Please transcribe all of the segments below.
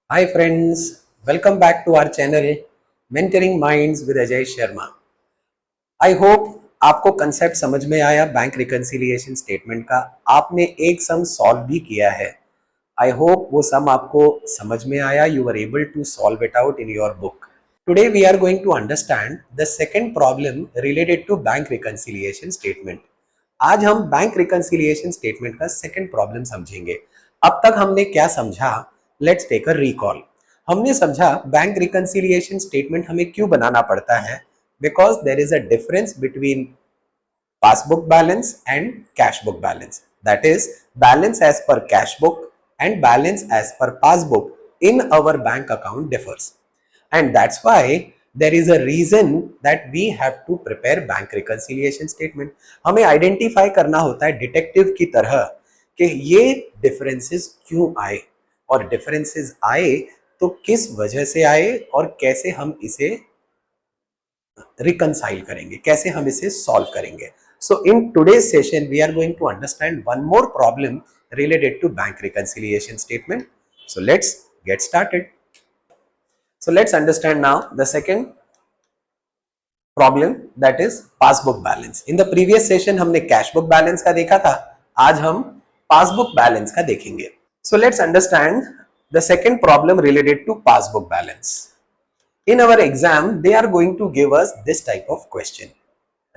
Hi friends, welcome back to our channel Mentoring Minds with Ajay Sharma. I hope आपको concept समझ में आया bank reconciliation statement का। आपने एक सम सॉल्व भी किया है। आई होप वो सम आपको समझ में आया। You were able to solve it out in your book. Today we are going to understand the second problem related to bank reconciliation statement. आज हम बैंक रिकंसिलिएशन स्टेटमेंट का सेकंड प्रॉब्लम समझेंगे। अब तक हमने क्या समझा? Let's take a recall. हमने समझा बैंक रिकंसिलिएशन स्टेटमेंट हमें क्यों बनाना पड़ता है, because there is a difference between passbook balance and cash book balance. That is, balance as per cash book and balance as per passbook in our bank account differs. And that's why there is a reason that we have to prepare bank reconciliation statement. हमें identify करना होता है detective की तरह कि ये differences क्यों आए, और डिफरेंसेस आए तो किस वजह से आए और कैसे हम इसे रिकंसाइल करेंगे, कैसे हम इसे सॉल्व करेंगे. So in today's session we are going to understand one more problem related to bank reconciliation statement. So let's get started. So let's understand now the second problem, that is passbook balance. In the previous session हमने cash book balance का देखा था, आज हम passbook balance का देखेंगे. So let's understand the second problem related to passbook balance. In our exam, they are going to give us this type of question.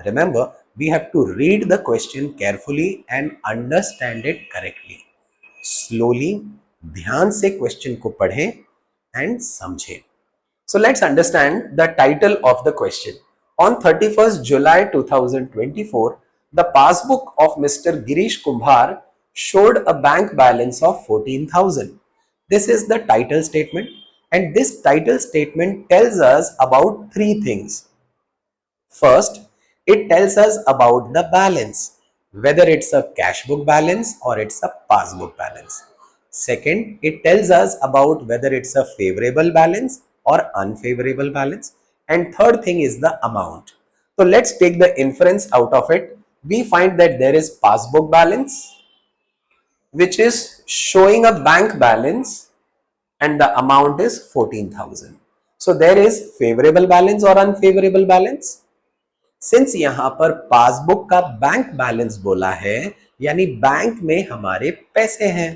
Remember, we have to read the question carefully and understand it correctly. Slowly, ध्यान से question को पढ़ें and समझें. So let's understand the title of the question. On 31st July 2024, the passbook of Mr. Girish Kumbhar showed a bank balance of 14,000. This is the title statement, and this title statement tells us about three things. First, it tells us about the balance, whether it's a cash book balance or it's a passbook balance. Second, it tells us about whether it's a favorable balance or unfavorable balance. And third thing is the amount. So let's take the inference out of it. We find that there is passbook balance, which is showing a bank balance, and the amount is 14,000. So there is favorable balance or unfavorable balance. Since यहां पर passbook का bank balance बोला है, यानी bank में हमारे पैसे हैं,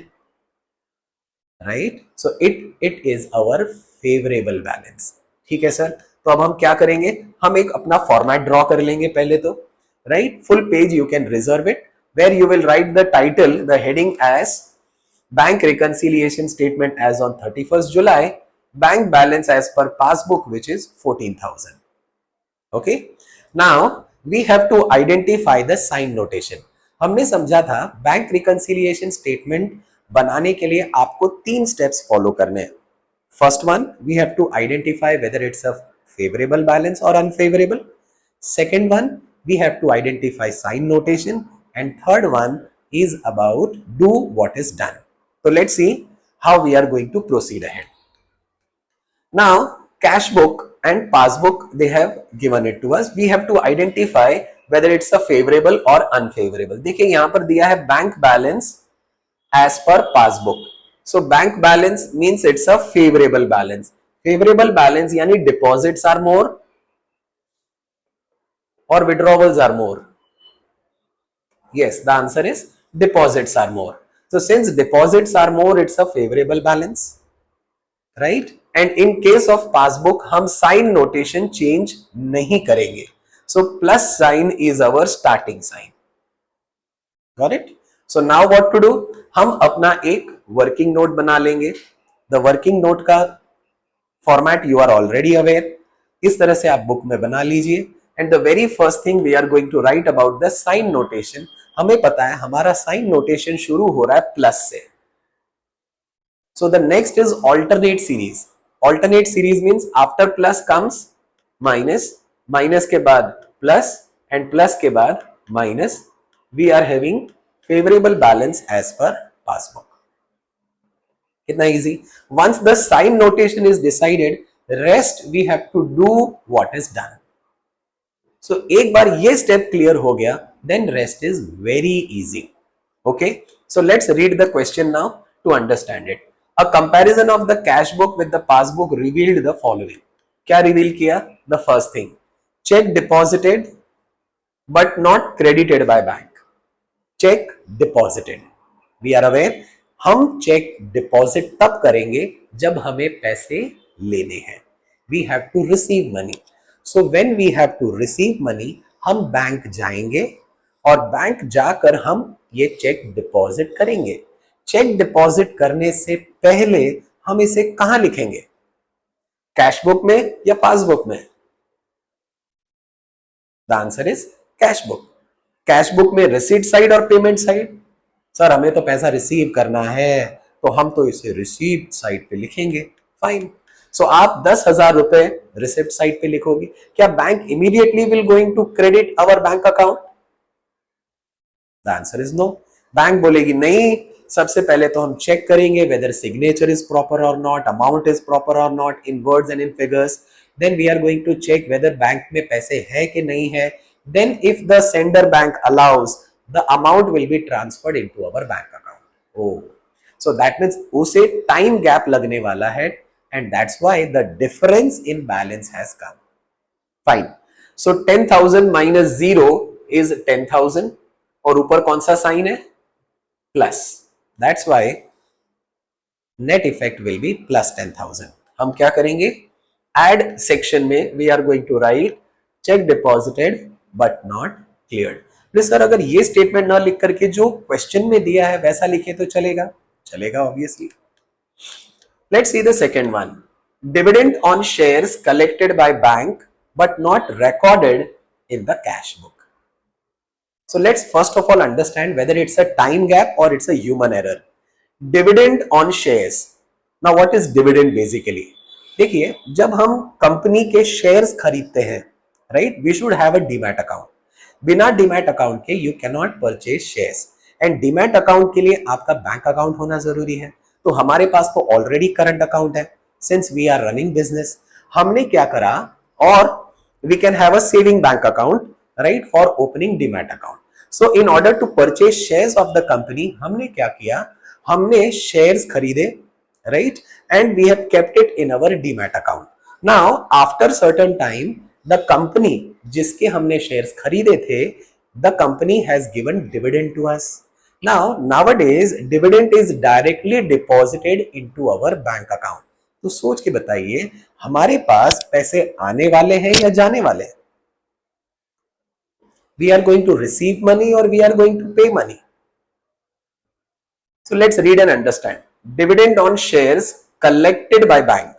right. So it is our favourable balance. ठीक है सर. तो अब हम क्या करेंगे, हम एक अपना फॉर्मेट ड्रॉ कर लेंगे पहले तो, right. Full page you can reserve it, where you will write the title, the heading as bank reconciliation statement as on 31st July, bank balance as per passbook which is 14,000. Okay. Now we have to identify the sign notation. हमने समझा था bank reconciliation statement बनाने के लिए आपको तीन steps follow करने हैं. First one, we have to identify whether it's a favourable balance और unfavourable. Second one, we have to identify sign notation. And third one is about do what is done. So let's see how we are going to proceed ahead. Now, cash book and passbook, they have given it to us. We have to identify whether it's a favorable or unfavorable. देखिए यहां पर दिया है bank balance as per passbook. So bank balance means it's a favorable balance. Favorable balance यानी deposits are more or withdrawals are more. Yes, the answer is deposits are more. So since deposits are more, it's a favorable balance, right? And in case of passbook, हम sign notation change नहीं करेंगे. So plus sign is our starting sign. Got it? So now what to do? हम अपना एक working note बना लेंगे. The working note का format you are already aware. इस तरह से आप book में बना लीजिए. And the very first thing we are going to write about the sign notation. हमें पता है हमारा साइन नोटेशन शुरू हो रहा है प्लस से. So the next is alternate series. Alternate series means after plus comes minus, minus के बाद प्लस, एंड प्लस के बाद minus. We are having favourable balance as per passbook. कितना easy. Once the sign notation is decided, rest we have to do what is done. So एक बार ये step clear हो गया, then rest is very easy. Okay, so let's read the question now to understand it. A comparison of the cash book with the passbook revealed the following. क्या reveal किया? The first thing, check deposited but not credited by bank. Check deposited. We are aware, हम check deposit तब करेंगे जब हमें पैसे लेने हैं. We have to receive money. So when we have to receive money, हम बैंक जाएंगे और बैंक जाकर हम ये चेक डिपॉजिट करेंगे. चेक डिपॉजिट करने से पहले हम इसे कहां लिखेंगे? कैश बुक में या पासबुक में? The answer is cash book. Cash book में रिसीट साइड और पेमेंट साइड. सर हमें तो पैसा रिसीव करना है तो हम तो इसे रिसीट साइड पे लिखेंगे. फाइन. सो आप 10,000 रुपए रिसिप्ट साइड पे लिखोगे. क्या bank immediately will going to credit our bank account? The answer is no. Bank बोलेगी नहीं, सबसे पहले तो हम चेक करेंगे वेदर सिग्नेचर इज प्रॉपर और नॉट, अमाउंट इज प्रॉपर और नॉट in words and in figures. Then we are going to check whether bank में पैसे है कि नहीं है. Then if the sender bank allows, the amount will be transferred into our bank account. Oh, so that means उसे time gap लगने वाला है and that's why the difference in balance has come. Fine. So 10,000 minus 0 is 10,000 और ऊपर कौन सा sign है? Plus. That's why net effect will be plus 10,000. हम क्या करेंगे? Add section में we are going to write check deposited but not cleared. Please sir अगर ये स्टेटमेंट ना लिख करके जो क्वेश्चन में दिया है वैसा लिखे तो चलेगा? चलेगा obviously. Let's see the second one. Dividend on shares collected by bank but not recorded in the cash book. So let's first of all understand whether it's a time gap और it's a human error. Dividend on shares. Now what is dividend basically? देखिए, जब हम company के shares खरीदते हैं, right, we should have a demat account. बिना demat account के you can not purchase shares and demat account के लिए आपका बैंक अकाउंट होना जरूरी है. तो हमारे पास तो ऑलरेडी करंट अकाउंट है since we are running business. हमने क्या करा, और we can have a saving bank account, right, for opening demat account. So in order to purchase shares of the company, हमने क्या किया, हमने शेयर्स खरीदे, right, and we have kept it in our demat account. Now after certain time the company जिसके हमने shares खरीदे थे, the company has given dividend to us. Now nowadays dividend is directly deposited into our bank account. तो सोच के बताइए, हमारे पास पैसे आने वाले हैं या जाने वाले हैं? We are going to receive money और we are going to pay money. So let's read and understand. Dividend on shares collected by bank.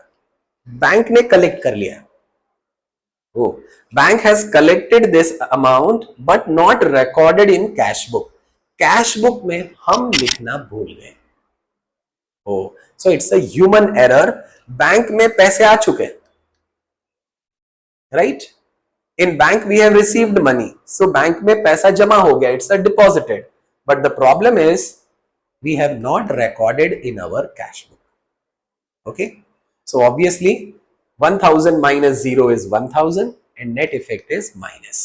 Bank ने कलेक्ट कर लिया. Oh, bank has collected this amount but not recorded in cash book. Cash book में हम लिखना भूल गए. Oh, so it's a human error. Bank में पैसे आ चुके, right? In bank we have received money, so bank में पैसा जमा हो गया. It's a deposited. But the problem is we have not recorded in our cash book. Okay, so obviously 1,000 minus 0 is 1,000 and net effect is minus.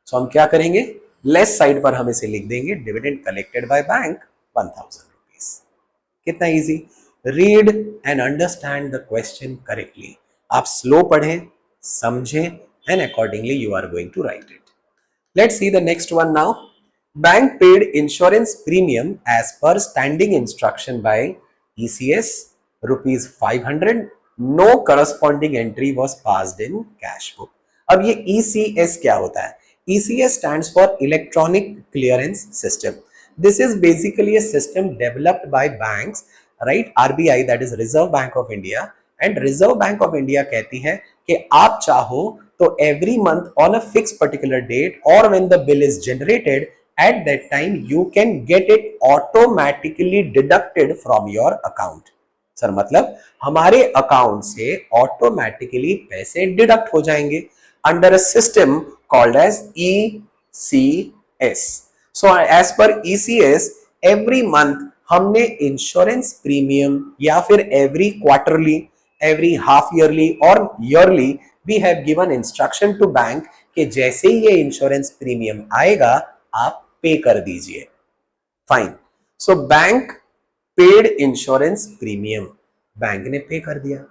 So हम क्या करेंगे, less side पर हम इसे लिख देंगे dividend collected by bank 1,000 rupees. कितना easy. Read and understand the question correctly. आप स्लो पढ़ें, समझें and accordingly you are going to write it. Let's see the next one now. Bank paid insurance premium as per standing instruction by ECS rupees 500. No corresponding entry was passed in cash book. अब ये ECS क्या होता है? ECS stands for Electronic Clearance System. This is basically a system developed by banks, right? RBI, that is Reserve Bank of India, and Reserve Bank of India कहती है कि आप चाहो तो every month on a fixed particular date or when the bill is generated, at that time you can get it automatically deducted from your account. Sir मतलब हमारे account से automatically पैसे डिडक्ट हो जाएंगे under a system called as ECS. So as per ECS every month हमने insurance premium या फिर every quarterly, every half yearly और yearly we have given instruction to bank कि जैसे ही ये इंश्योरेंस प्रीमियम आएगा आप पे कर दीजिए. Fine. So bank paid insurance premium, bank ने पे कर दिया।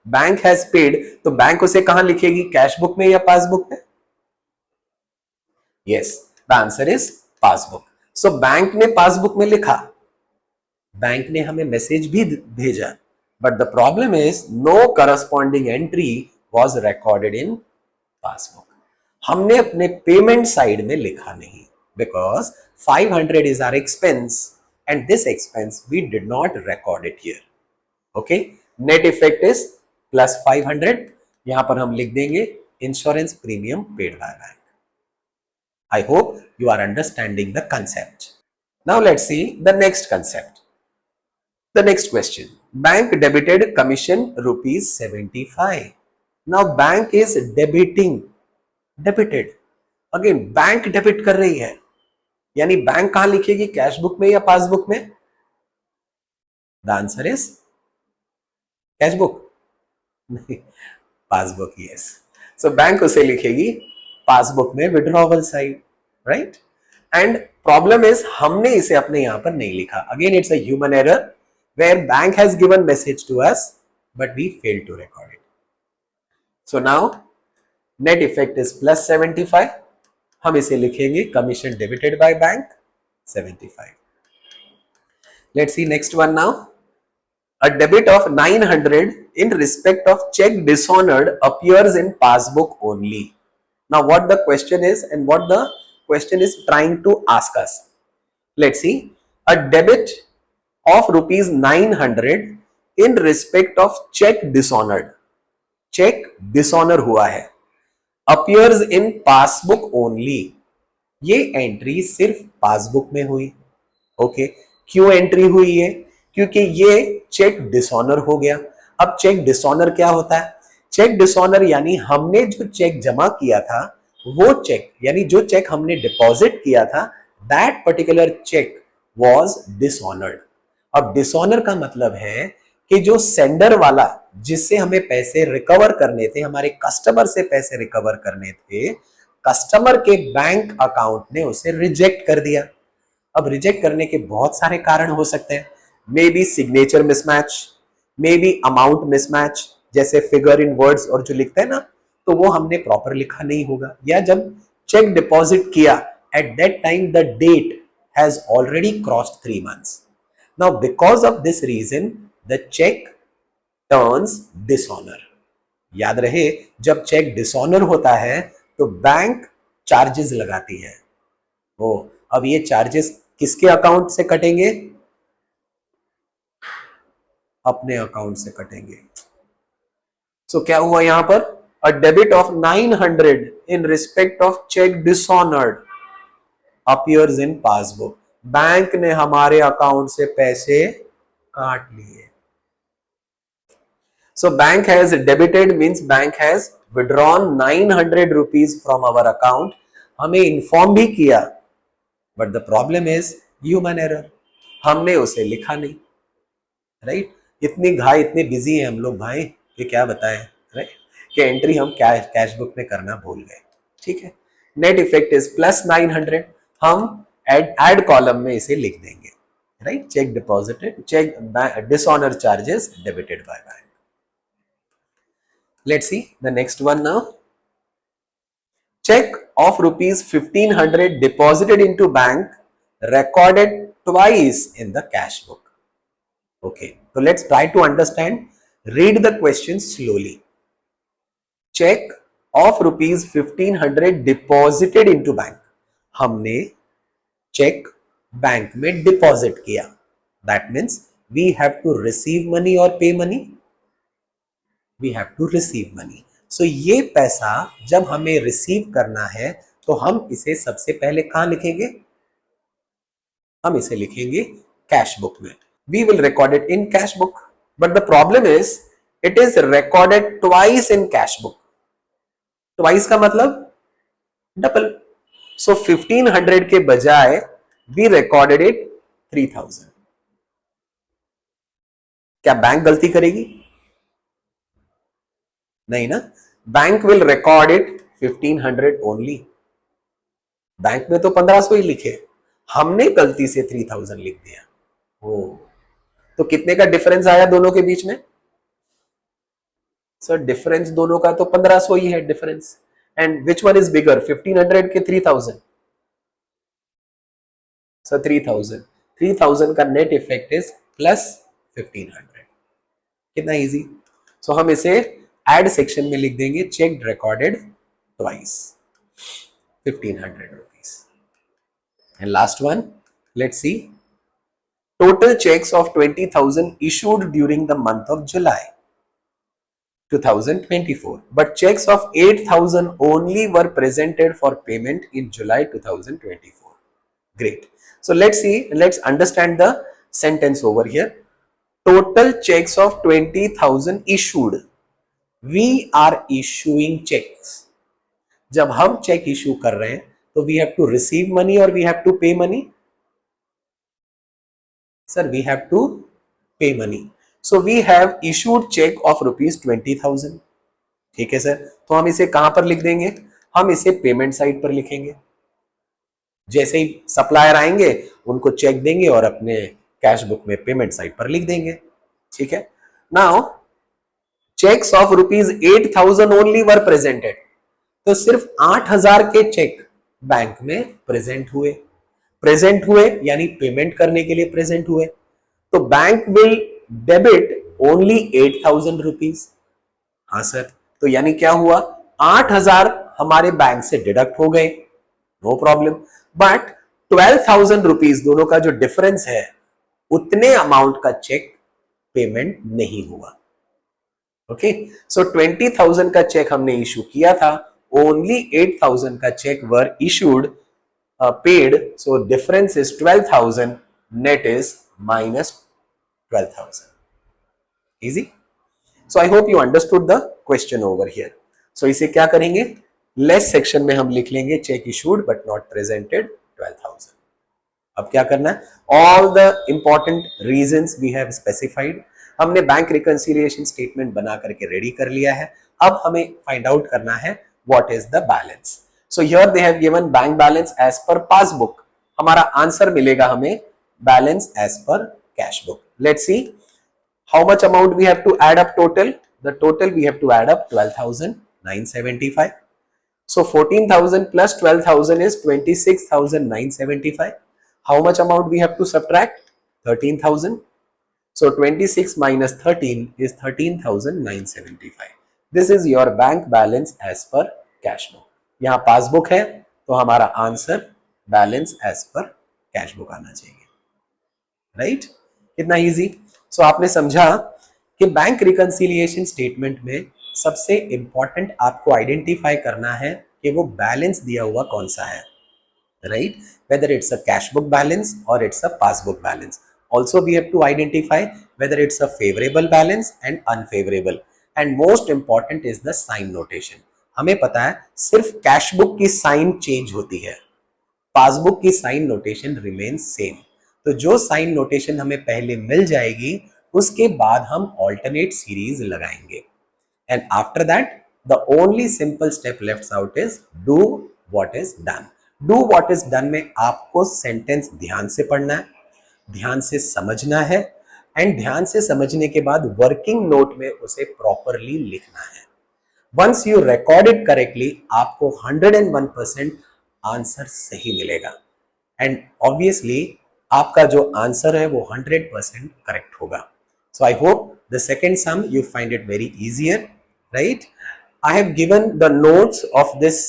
बैंक हैज पेड, तो बैंक उसे कहां लिखेगी, कैश बुक में या पासबुक में? Yes, the answer is passbook. So bank ने पासबुक में लिखा, बैंक ने हमें मैसेज भी भेजा, but the problem is no corresponding entry was recorded in passbook. हमने अपने पेमेंट साइड में लिखा नहीं, because 500 is our expense and this expense we did not record it here. Okay, net effect is plus 500, यहां पर हम लिख देंगे insurance premium paid by bank. I hope you are understanding the concept. Now let's see the next concept. The next question, bank debited commission rupees 75. Now bank is debited, again bank debit कर रही है, यानी bank कहां लिखेगी, cash book में या passbook में? The answer is cash book, नहीं पासबुक, यस। सो बैंक उसे लिखेगी पासबुक में, withdrawal side, right. And problem is हमने इसे अपने यहां पर नहीं लिखा, again it's a human error where bank has given message to us but we fail to record it. So now net effect is plus 75, हम इसे लिखेंगे commission debited by bank 75। Let's see next one now, a debit of 900 in respect of check dishonored appears in passbook only. Now what the question is and what the question is trying to ask us, let's see, a debit of rupees 900 in respect of check dishonored, check dishonor हुआ है, appears in passbook only, ये entry सिर्फ passbook में हुई। Okay, क्यों entry हुई है, क्योंकि ये चेक डिसऑनर हो गया। अब चेक डिसऑनर क्या होता है, चेक डिसऑनर यानी हमने जो चेक जमा किया था वो चेक, यानी जो चेक हमने डिपॉजिट किया था, that particular cheque was dishonoured. अब डिसऑनर का मतलब है कि जो सेंडर वाला, जिससे हमें पैसे रिकवर करने थे, हमारे कस्टमर से पैसे रिकवर करने थे, कस्टमर के बैंक अकाउंट ने उसे रिजेक्ट कर दिया। अब रिजेक्ट करने के बहुत सारे कारण हो सकते हैं, may be signature mismatch, may be amount mismatch, जैसे फिगर इन वर्ड्स और जो लिखते हैं ना, तो वो हमने प्रॉपर लिखा नहीं होगा, या जब चेक डिपॉजिट किया at that time the date has already crossed 3 months. Now because of this reason the check turns dishonor. याद रहे, जब चेक डिसऑनर होता है तो बैंक चार्जेस लगाती है। ओ, अब ये चार्जेस किसके अकाउंट से कटेंगे, अपने अकाउंट से कटेंगे। सो क्या हुआ यहां पर, a debit of 900 in respect of cheque dishonoured appears in passbook, bank ने हमारे अकाउंट से पैसे काट लिए। So bank has debited means bank has withdrawn 900 rupees from our account. हमें इन्फॉर्म भी किया, but the problem is human error, हमने उसे लिखा नहीं, राइट। इतनी घाई, इतने बिजी है हम लोग भाई, ये क्या बताएं, राइट, कि एंट्री हम कैश बुक में करना भूल गए। ठीक है, नेट इफेक्ट इज प्लस 900, हम एड कॉलम में इसे लिख देंगे, right. Cheque deposited, cheque dishonour charges debited by bank. Let's see the next one now. Check of rupees 1500 deposited into bank recorded twice in the cash book. Okay, so let's try to understand. Read the question slowly. Check of rupees 1500 deposited into bank. हमने check bank में deposit किया. That means we have to receive money or pay money. We have to receive money. So ये पैसा जब हमें receive करना है तो हम इसे सबसे पहले कहां लिखेंगे, हम इसे लिखेंगे कैश बुक में। We will record it in cash book, but the problem is it is recorded twice in cash book. Twice का मतलब डबल। So 1500 के बजाय we recorded it 3000. क्या बैंक गलती करेगी, नहीं ना, bank will record it 1500 only. Bank में तो 1500 ही लिखे, हमने गलती से 3000 लिख दिया। ओ, तो कितने का डिफरेंस आया दोनों के बीच में? सर डिफरेंस दोनों का तो 1500 ही है difference. And which one is bigger, 1500 के 3000? सर 3000. 3000 का नेट इफेक्ट इज प्लस 1500. कितना इजी. सो हम इसे एड सेक्शन में लिख देंगे, cheque recorded twice, 1500 rupees. And last one, let's see. Total checks of 20,000 issued during the month of July 2024, but checks of 8,000 only were presented for payment in July 2024. Great. So let's see, let's understand the sentence over here. Total checks of 20,000 issued. We are issuing checks. जब हम check issue कर रहे हैं तो we have to receive money और we have to pay money. Sir we have to pay money. So we have issued cheque of ₹20,000. ठीक है sir, तो हम इसे कहां पर लिख देंगे? हम इसे पेमेंट साइड पर लिखेंगे. जैसे ही सप्लायर आएंगे उनको चेक देंगे और अपने कैश बुक में पेमेंट साइड पर लिख देंगे. ठीक है. Now cheques of ₹8,000 only were presented. तो सिर्फ 8,000 के चेक बैंक में प्रेजेंट हुए यानी पेमेंट करने के लिए प्रेजेंट हुए. तो bank will debit only 8,000 rupees. हाँ सर, तो यानी क्या हुआ, 8,000 हमारे बैंक से डिडक्ट हो गए, नो प्रॉब्लम. बट 12,000 रुपीज दोनों का जो डिफरेंस है, उतने अमाउंट का चेक पेमेंट नहीं हुआ. ओके, सो 20,000 का चेक हमने इशू किया था, ओनली 8,000 का cheque were issued, paid, so difference is 12,000, net is minus 12,000. Easy. So I hope you understood the question over here. So इसे क्या करेंगे, लेस सेक्शन में हम लिख लेंगे cheque issued but not presented 12,000. अब क्या करना है, all the important reasons we have specified. हमने बैंक रिकंसिलिएशन स्टेटमेंट बना करके रेडी कर लिया है. अब हमें फाइंड आउट करना है what is the balance. So here they have given bank balance as per passbook. हमारा आंसर मिलेगा हमें balance as per cash book. Let's see how much amount we have to add up total. The total we have to add up 12,975. So 14,000 plus 12,000 is 26,975. How much amount we have to subtract? 13,000. So 26 minus 13 is 13,975. This is your bank balance as per cash book. यहां passbook है तो हमारा answer balance as per cash book आना चाहिए. Right, कितना easy. सो आपने समझा कि बैंक रिकंसिलिएशन स्टेटमेंट में सबसे इंपॉर्टेंट आपको आइडेंटिफाई करना है कि वो बैलेंस दिया हुआ कौन सा है. Right, whether it's a cash book balance और it's a passbook balance. Also we have to identify whether it's a favourable balance and unfavourable. And most important is the sign notation. हमें पता है सिर्फ कैश बुक की sign change होती है, passbook की sign notation remain same. तो जो साइन नोटेशन हमें पहले मिल जाएगी उसके बाद हम ऑल्टरनेट सीरीज लगाएंगे. And after that the only simple step left out is do what is done. Do what is done में आपको सेंटेंस ध्यान से पढ़ना है, ध्यान से समझना है एंड ध्यान से समझने के बाद वर्किंग नोट में उसे प्रॉपरली लिखना है. Once you record it correctly, आपको 101% आंसर सही मिलेगा. एंड ऑब्वियसली आपका जो आंसर है वो 100% करेक्ट होगा. So I hope the second sum you find it very easier. Right, I have given the notes of this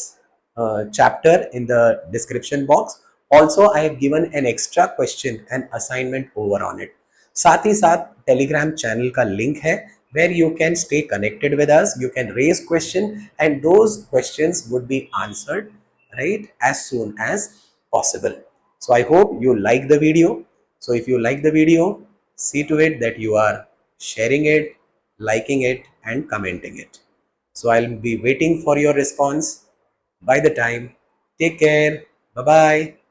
chapter in the description box. Also I have given an extra question and assignment over on it. साथ ही साथ telegram channel का link है where you can stay connected with us. You can raise question and those questions would be answered right as soon as possible. So I hope you like the video. So if you like the video, see to it that you are sharing it, liking it and commenting it. So I'll be waiting for your response. By the time, take care. Bye bye.